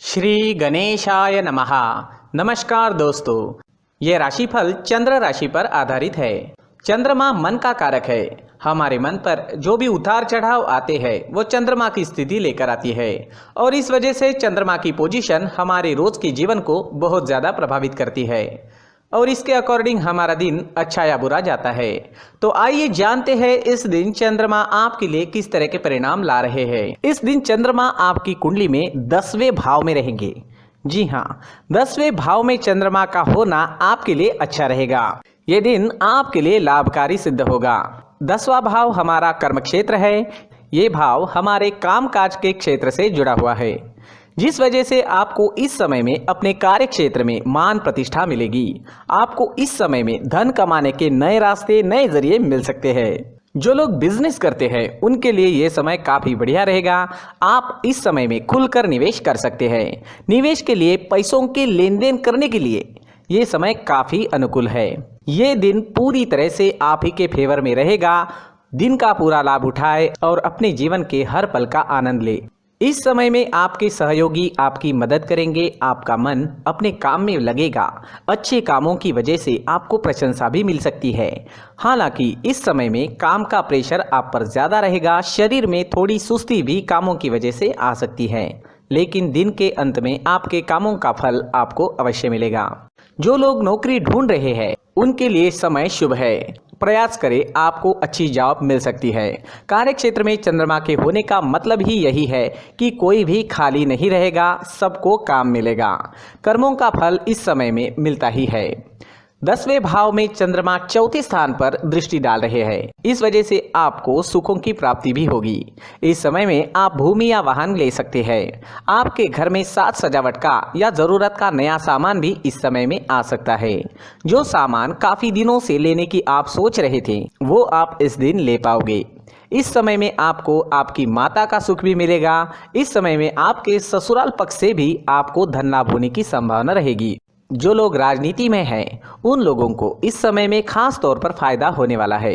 श्री गणेशाय नमः। नमस्कार दोस्तों, ये राशिफल चंद्र राशि पर आधारित है। चंद्रमा मन का कारक है। हमारे मन पर जो भी उतार चढ़ाव आते हैं वो चंद्रमा की स्थिति लेकर आती है और इस वजह से चंद्रमा की पोजीशन हमारे रोज के जीवन को बहुत ज़्यादा प्रभावित करती है और इसके अकॉर्डिंग हमारा दिन अच्छा या बुरा जाता है। तो आइए जानते हैं इस दिन चंद्रमा आपके लिए किस तरह के परिणाम ला रहे हैं। इस दिन चंद्रमा आपकी कुंडली में 10वें भाव में रहेंगे। जी हाँ, 10वें भाव में चंद्रमा का होना आपके लिए अच्छा रहेगा। ये दिन आपके लिए लाभकारी सिद्ध होगा। 10वां भाव हमारा कर्म क्षेत्र है। ये भाव हमारे कामकाज के क्षेत्र से जुड़ा हुआ है, जिस वजह से आपको इस समय में अपने कार्य क्षेत्र में मान प्रतिष्ठा मिलेगी। आपको इस समय में धन कमाने के नए रास्ते, नए जरिए मिल सकते हैं। जो लोग बिजनेस करते हैं उनके लिए ये समय काफ़ी बढ़िया रहेगा। आप इस समय में खुलकर निवेश कर सकते हैं। निवेश के लिए, पैसों के लेन देन करने के लिए ये समय काफ़ी अनुकूल है। ये दिन पूरी तरह से आप ही के फेवर में रहेगा। दिन का पूरा लाभ उठाए और अपने जीवन के हर पल का आनंद ले। इस समय में आपके सहयोगी आपकी मदद करेंगे। आपका मन अपने काम में लगेगा। अच्छे कामों की वजह से आपको प्रशंसा भी मिल सकती है। हालांकि इस समय में काम का प्रेशर आप पर ज़्यादा रहेगा। शरीर में थोड़ी सुस्ती भी कामों की वजह से आ सकती है, लेकिन दिन के अंत में आपके कामों का फल आपको अवश्य मिलेगा। जो लोग नौकरी ढूंढ रहे हैं उनके लिए समय शुभ है। प्रयास करें, आपको अच्छी जॉब मिल सकती है। कार्य क्षेत्र में चंद्रमा के होने का मतलब ही यही है कि कोई भी खाली नहीं रहेगा, सबको काम मिलेगा। कर्मों का फल इस समय में मिलता ही है। 10वें भाव में चंद्रमा चौथे स्थान पर दृष्टि डाल रहे हैं। इस वजह से आपको सुखों की प्राप्ति भी होगी। इस समय में आप भूमि या वाहन ले सकते हैं। आपके घर में साज सजावट का या ज़रूरत का नया सामान भी इस समय में आ सकता है। जो सामान काफ़ी दिनों से लेने की आप सोच रहे थे वो आप इस दिन ले पाओगे। इस समय में आपको आपकी माता का सुख भी मिलेगा। इस समय में आपके ससुराल पक्ष से भी आपको धन लाभ होने की संभावना रहेगी। जो लोग राजनीति में हैं उन लोगों को इस समय में खास तौर पर फायदा होने वाला है।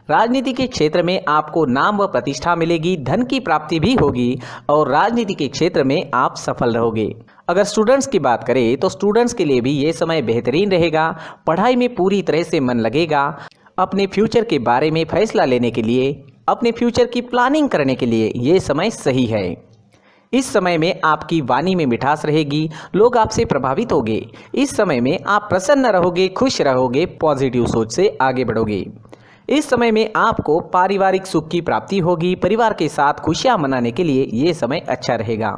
राजनीति के क्षेत्र में आपको नाम व प्रतिष्ठा मिलेगी, धन की प्राप्ति भी होगी और राजनीति के क्षेत्र में आप सफल रहोगे। अगर स्टूडेंट्स की बात करें तो स्टूडेंट्स के लिए भी ये समय बेहतरीन रहेगा। पढ़ाई में पूरी तरह से मन लगेगा। अपने फ्यूचर के बारे में फैसला लेने के लिए, अपने फ्यूचर की प्लानिंग करने के लिए ये समय सही है। इस समय में आपकी वाणी में मिठास रहेगी। लोग आपसे प्रभावित होंगे। इस समय में आप प्रसन्न रहोगे, खुश रहोगे, पॉजिटिव सोच से आगे बढ़ोगे। इस समय में आपको पारिवारिक सुख की प्राप्ति होगी। परिवार के साथ खुशियां मनाने के लिए ये समय अच्छा रहेगा।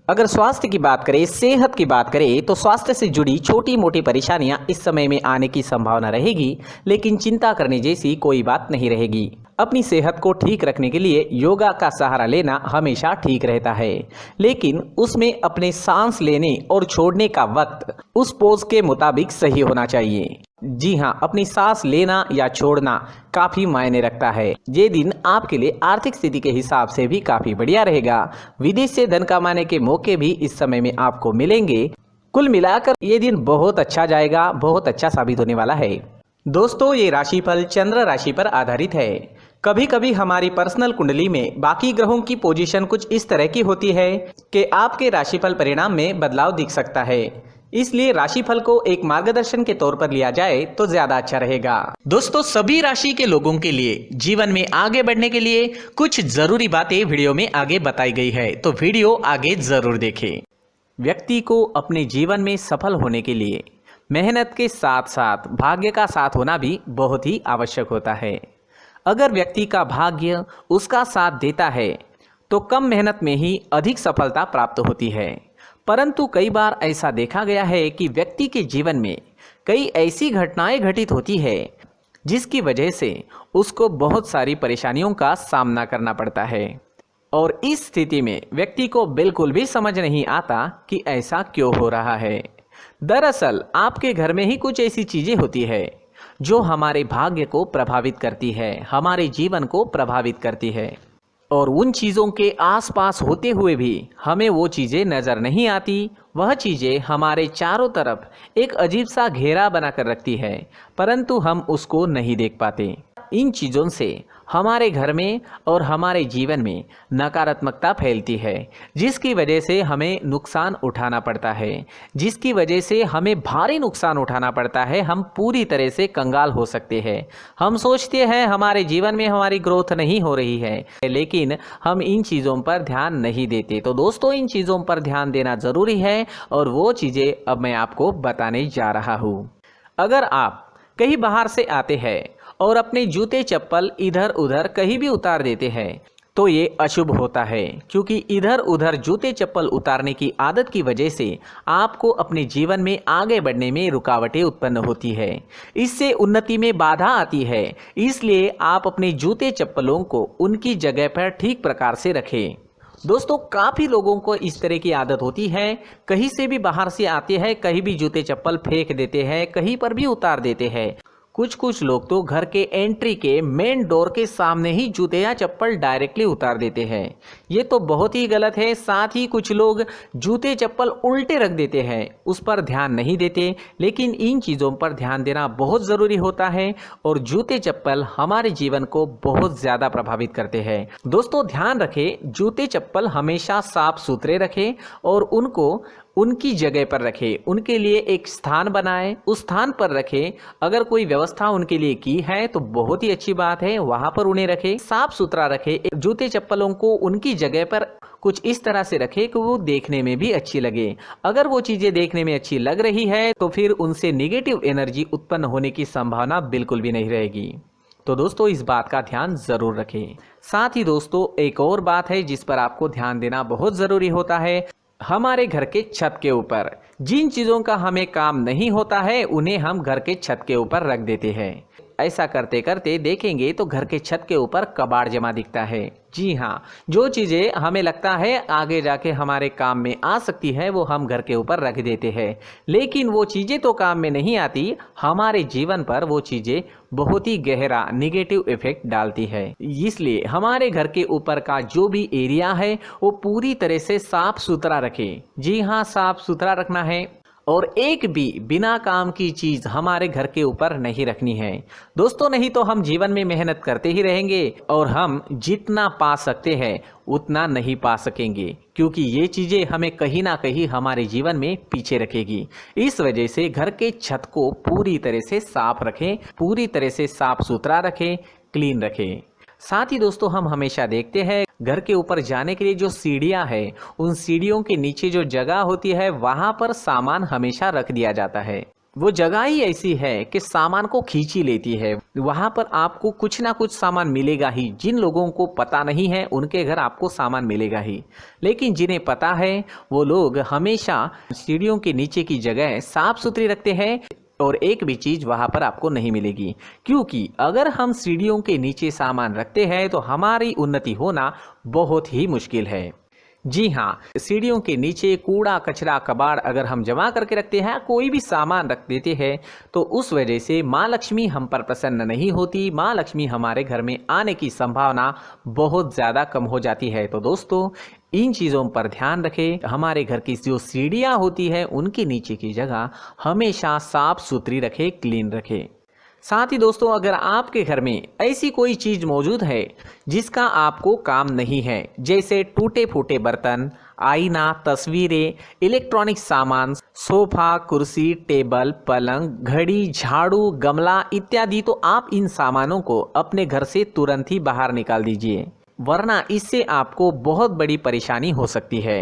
अगर स्वास्थ्य की बात करें, सेहत की बात करें तो स्वास्थ्य से जुड़ी छोटी मोटी परेशानियां इस समय में आने की संभावना रहेगी, लेकिन चिंता करने जैसी कोई बात नहीं रहेगी। अपनी सेहत को ठीक रखने के लिए योगा का सहारा लेना हमेशा ठीक रहता है, लेकिन उसमें अपने सांस लेने और छोड़ने का वक्त उस पोज के मुताबिक सही होना चाहिए। जी हाँ, अपनी सांस लेना या छोड़ना काफ़ी मायने रखता है। ये दिन आपके लिए आर्थिक स्थिति के हिसाब से भी काफ़ी बढ़िया रहेगा। विदेश से धन कमाने के मौके भी इस समय में आपको मिलेंगे। कुल मिलाकर ये दिन बहुत अच्छा जाएगा, बहुत अच्छा साबित होने वाला है। दोस्तों, ये राशिफल चंद्र राशि पर आधारित है। कभी कभी हमारी पर्सनल कुंडली में बाकी ग्रहों की पोजीशन कुछ इस तरह की होती है कि आपके राशिफल परिणाम में बदलाव दिख सकता है। इसलिए राशिफल को एक मार्गदर्शन के तौर पर लिया जाए तो ज्यादा अच्छा रहेगा। दोस्तों, सभी राशि के लोगों के लिए जीवन में आगे बढ़ने के लिए कुछ जरूरी बातें वीडियो में आगे बताई गई है, तो वीडियो आगे जरूर देखें। व्यक्ति को अपने जीवन में सफल होने के लिए मेहनत के साथ साथ भाग्य का साथ होना भी बहुत ही आवश्यक होता है। अगर व्यक्ति का भाग्य उसका साथ देता है तो कम मेहनत में ही अधिक सफलता प्राप्त होती है। परंतु कई बार ऐसा देखा गया है कि व्यक्ति के जीवन में कई ऐसी घटनाएं घटित होती है जिसकी वजह से उसको बहुत सारी परेशानियों का सामना करना पड़ता है और इस स्थिति में व्यक्ति को बिल्कुल भी समझ नहीं आता कि ऐसा क्यों हो रहा है। दरअसल आपके घर में ही कुछ ऐसी चीजें होती है जो हमारे भाग्य को प्रभावित करती है, हमारे जीवन को प्रभावित करती है और उन चीज़ों के आसपास होते हुए भी हमें वो चीज़ें नज़र नहीं आती। वह चीज़ें हमारे चारों तरफ एक अजीब सा घेरा बनाकर रखती है, परंतु हम उसको नहीं देख पाते। इन चीज़ों से हमारे घर में और हमारे जीवन में नकारात्मकता फैलती है, जिसकी वजह से हमें नुकसान उठाना पड़ता है, जिसकी वजह से हमें भारी नुकसान उठाना पड़ता है। हम पूरी तरह से कंगाल हो सकते हैं। हम सोचते हैं हमारे जीवन में हमारी ग्रोथ नहीं हो रही है, लेकिन हम इन चीज़ों पर ध्यान नहीं देते। तो दोस्तों, इन चीज़ों पर ध्यान देना ज़रूरी है और वो चीज़ें अब मैं आपको बताने जा रहा हूँ। अगर आप कहीं बाहर से आते हैं और अपने जूते चप्पल इधर उधर कहीं भी उतार देते हैं तो ये अशुभ होता है, क्योंकि इधर उधर जूते चप्पल उतारने की आदत की वजह से आपको अपने जीवन में आगे बढ़ने में रुकावटें उत्पन्न होती है। इससे उन्नति में बाधा आती है। इसलिए आप अपने जूते चप्पलों को उनकी जगह पर ठीक प्रकार से रखें। दोस्तों, काफ़ी लोगों को इस तरह की आदत होती है, कहीं से भी बाहर से आते हैं, कहीं भी जूते चप्पल फेंक देते हैं, कहीं पर भी उतार देते हैं। कुछ लोग तो घर के एंट्री के मेन डोर के सामने ही जूते या चप्पल डायरेक्टली उतार देते हैं। ये तो बहुत ही गलत है। साथ ही कुछ लोग जूते चप्पल उल्टे रख देते हैं, उस पर ध्यान नहीं देते। लेकिन इन चीज़ों पर ध्यान देना बहुत ज़रूरी होता है और जूते चप्पल हमारे जीवन को बहुत ज़्यादा प्रभावित करते हैं। दोस्तों, ध्यान रखें, जूते चप्पल हमेशा साफ सुथरे रखें और उनको उनकी जगह पर रखें। उनके लिए एक स्थान बनाएं, उस स्थान पर रखें। अगर कोई व्यवस्था उनके लिए की है तो बहुत ही अच्छी बात है, वहां पर उन्हें रखें, साफ सुथरा रखें। जूते चप्पलों को उनकी जगह पर कुछ इस तरह से रखें कि वो देखने में भी अच्छी लगे। अगर वो चीज़ें देखने में अच्छी लग रही है तो फिर उनसे नेगेटिव एनर्जी उत्पन्न होने की संभावना बिल्कुल भी नहीं रहेगी। तो दोस्तों, इस बात का ध्यान ज़रूर रखें। साथ ही दोस्तों, एक और बात है जिस पर आपको ध्यान देना बहुत ज़रूरी होता है। हमारे घर के छत के ऊपर जिन चीज़ों का हमें काम नहीं होता है उन्हें हम घर के छत के ऊपर रख देते हैं। ऐसा करते करते देखेंगे तो घर के छत के ऊपर कबाड़ जमा दिखता है। जी हाँ, जो चीज़ें हमें लगता है आगे जाके हमारे काम में आ सकती है वो हम घर के ऊपर रख देते हैं, लेकिन वो चीज़ें तो काम में नहीं आती। हमारे जीवन पर वो चीज़ें बहुत ही गहरा नेगेटिव इफेक्ट डालती है। इसलिए हमारे घर के ऊपर का जो भी एरिया है वो पूरी तरह से साफ सुथरा रखें। जी हाँ, साफ सुथरा रखना है और एक भी बिना काम की चीज़ हमारे घर के ऊपर नहीं रखनी है। दोस्तों, नहीं तो हम जीवन में मेहनत करते ही रहेंगे और हम जितना पा सकते हैं उतना नहीं पा सकेंगे, क्योंकि ये चीज़ें हमें कहीं ना कहीं हमारे जीवन में पीछे रखेगी। इस वजह से घर के छत को पूरी तरह से साफ रखें, पूरी तरह से साफ सुथरा रखें, क्लीन रखें। साथ ही दोस्तों, हम हमेशा देखते हैं घर के ऊपर जाने के लिए जो सीढ़ियां हैं, उन सीढ़ियों के नीचे जो जगह होती है वहां पर सामान हमेशा रख दिया जाता है। वो जगह ही ऐसी है कि सामान को खींच ही लेती है। वहां पर आपको कुछ ना कुछ सामान मिलेगा ही। जिन लोगों को पता नहीं है उनके घर आपको सामान मिलेगा ही, लेकिन जिन्हें पता है वो लोग हमेशा सीढ़ियों के नीचे की जगह साफ सुथरी रखते हैं और एक भी चीज़ वहाँ पर आपको नहीं मिलेगी। क्योंकि अगर हम सीढ़ियों के नीचे सामान रखते हैं तो हमारी उन्नति होना बहुत ही मुश्किल है। जी हाँ, सीढ़ियों के नीचे कूड़ा कचरा कबाड़ अगर हम जमा करके रखते हैं, कोई भी सामान रख देते हैं, तो उस वजह से माँ लक्ष्मी हम पर प्रसन्न नहीं होती। माँ लक्ष्मी हमारे घर में आने की संभावना बहुत ज़्यादा कम हो जाती है। तो दोस्तों, इन चीज़ों पर ध्यान रखें। हमारे घर की जो सीढ़ियाँ होती है उनके नीचे की जगह हमेशा साफ सुथरी रखें, क्लीन रखें। साथ ही दोस्तों, अगर आपके घर में ऐसी कोई चीज़ मौजूद है जिसका आपको काम नहीं है, जैसे टूटे फूटे बर्तन, आईना, तस्वीरें, इलेक्ट्रॉनिक सामान, सोफा, कुर्सी, टेबल, पलंग, घड़ी, झाड़ू, गमला इत्यादि, तो आप इन सामानों को अपने घर से तुरंत ही बाहर निकाल दीजिए, वरना इससे आपको बहुत बड़ी परेशानी हो सकती है।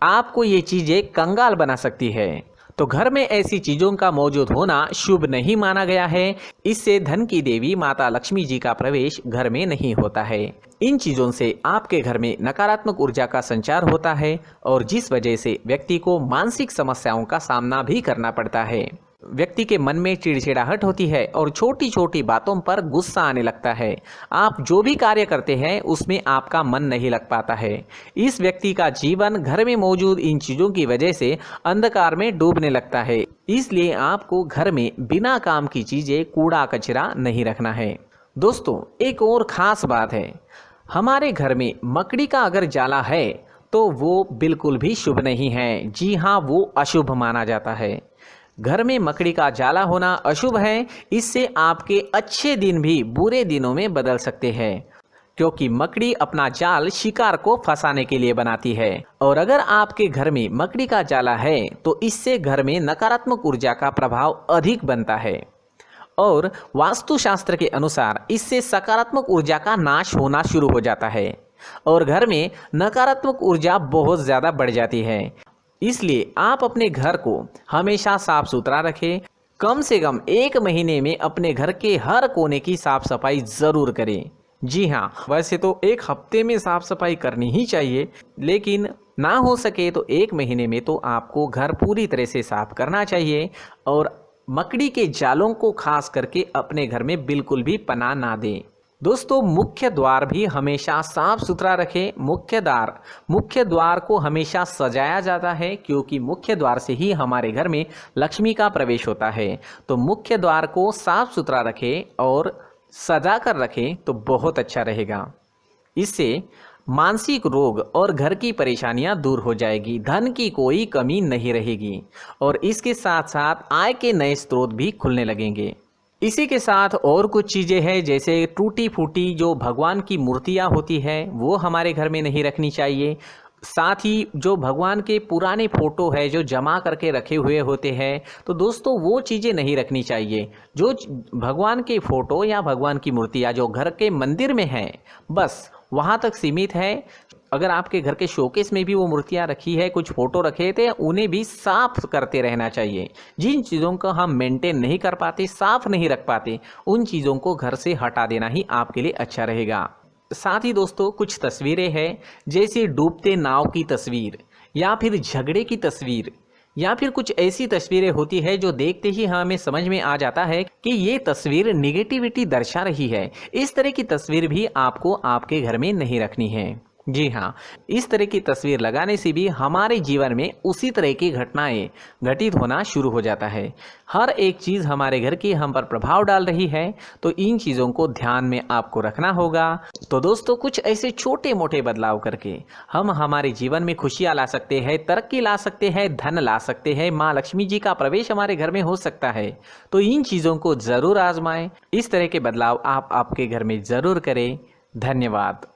आपको ये चीज़ें कंगाल बना सकती है। तो घर में ऐसी चीज़ों का मौजूद होना शुभ नहीं माना गया है। इससे धन की देवी माता लक्ष्मी जी का प्रवेश घर में नहीं होता है। इन चीज़ों से आपके घर में नकारात्मक ऊर्जा का संचार होता है और जिस वजह से व्यक्ति को मानसिक समस्याओं का सामना भी करना पड़ता है। व्यक्ति के मन में चिड़चिड़ाहट होती है और छोटी छोटी बातों पर गुस्सा आने लगता है। आप जो भी कार्य करते हैं उसमें आपका मन नहीं लग पाता है। इस व्यक्ति का जीवन घर में मौजूद इन चीज़ों की वजह से अंधकार में डूबने लगता है। इसलिए आपको घर में बिना काम की चीज़ें, कूड़ा कचरा नहीं रखना है। दोस्तों, एक और ख़ास बात है, हमारे घर में मकड़ी का अगर जाला है तो वो बिल्कुल भी शुभ नहीं है। जी हाँ, वो अशुभ माना जाता है। घर में मकड़ी का जाला होना अशुभ है। इससे आपके अच्छे दिन भी बुरे दिनों में बदल सकते हैं, क्योंकि मकड़ी अपना जाल शिकार को फंसाने के लिए बनाती है। और अगर आपके घर में मकड़ी का जाला है तो इससे घर में नकारात्मक ऊर्जा का प्रभाव अधिक बनता है और वास्तुशास्त्र के अनुसार इससे सकारात्मक ऊर्जा का नाश होना शुरू हो जाता है और घर में नकारात्मक ऊर्जा बहुत ज़्यादा बढ़ जाती है। इसलिए आप अपने घर को हमेशा साफ सुथरा रखें। कम से कम 1 महीने में अपने घर के हर कोने की साफ सफाई ज़रूर करें। जी हाँ, वैसे तो 1 हफ्ते में साफ सफाई करनी ही चाहिए, लेकिन ना हो सके तो 1 महीने में तो आपको घर पूरी तरह से साफ करना चाहिए और मकड़ी के जालों को खास करके अपने घर में बिल्कुल भी पनाह ना दें। दोस्तों, मुख्य द्वार भी हमेशा साफ सुथरा रखें। मुख्य द्वार को हमेशा सजाया जाता है, क्योंकि मुख्य द्वार से ही हमारे घर में लक्ष्मी का प्रवेश होता है। तो मुख्य द्वार को साफ सुथरा रखें और सजा कर रखें तो बहुत अच्छा रहेगा। इससे मानसिक रोग और घर की परेशानियां दूर हो जाएगी, धन की कोई कमी नहीं रहेगी और इसके साथ साथ आय के नए स्रोत भी खुलने लगेंगे। इसी के साथ और कुछ चीज़ें हैं, जैसे टूटी फूटी जो भगवान की मूर्तियां होती है वो हमारे घर में नहीं रखनी चाहिए। साथ ही जो भगवान के पुराने फ़ोटो है जो जमा करके रखे हुए होते हैं, तो दोस्तों वो चीज़ें नहीं रखनी चाहिए। जो भगवान के फ़ोटो या भगवान की मूर्तियाँ जो घर के मंदिर में हैं, बस वहाँ तक सीमित है। अगर आपके घर के शोकेस में भी वो मूर्तियाँ रखी है, कुछ फ़ोटो रखे थे, उन्हें भी साफ़ करते रहना चाहिए। जिन चीज़ों को हम मेंटेन नहीं कर पाते, साफ़ नहीं रख पाते, उन चीज़ों को घर से हटा देना ही आपके लिए अच्छा रहेगा। साथ ही दोस्तों, कुछ तस्वीरें हैं, जैसे डूबते नाव की तस्वीर या फिर झगड़े की तस्वीर या फिर कुछ ऐसी तस्वीरें होती है जो देखते ही हमें समझ में आ जाता है कि ये तस्वीर निगेटिविटी दर्शा रही है। इस तरह की तस्वीर भी आपको आपके घर में नहीं रखनी है। जी हाँ, इस तरह की तस्वीर लगाने से भी हमारे जीवन में उसी तरह की घटनाएं घटित होना शुरू हो जाता है। हर एक चीज़ हमारे घर की हम पर प्रभाव डाल रही है, तो इन चीज़ों को ध्यान में आपको रखना होगा। तो दोस्तों, कुछ ऐसे छोटे मोटे बदलाव करके हम हमारे जीवन में खुशियाँ ला सकते हैं, तरक्की ला सकते हैं, धन ला सकते हैं, माँ लक्ष्मी जी का प्रवेश हमारे घर में हो सकता है। तो इन चीज़ों को ज़रूर आजमाएं। इस तरह के बदलाव आप आपके घर में ज़रूर करें। धन्यवाद।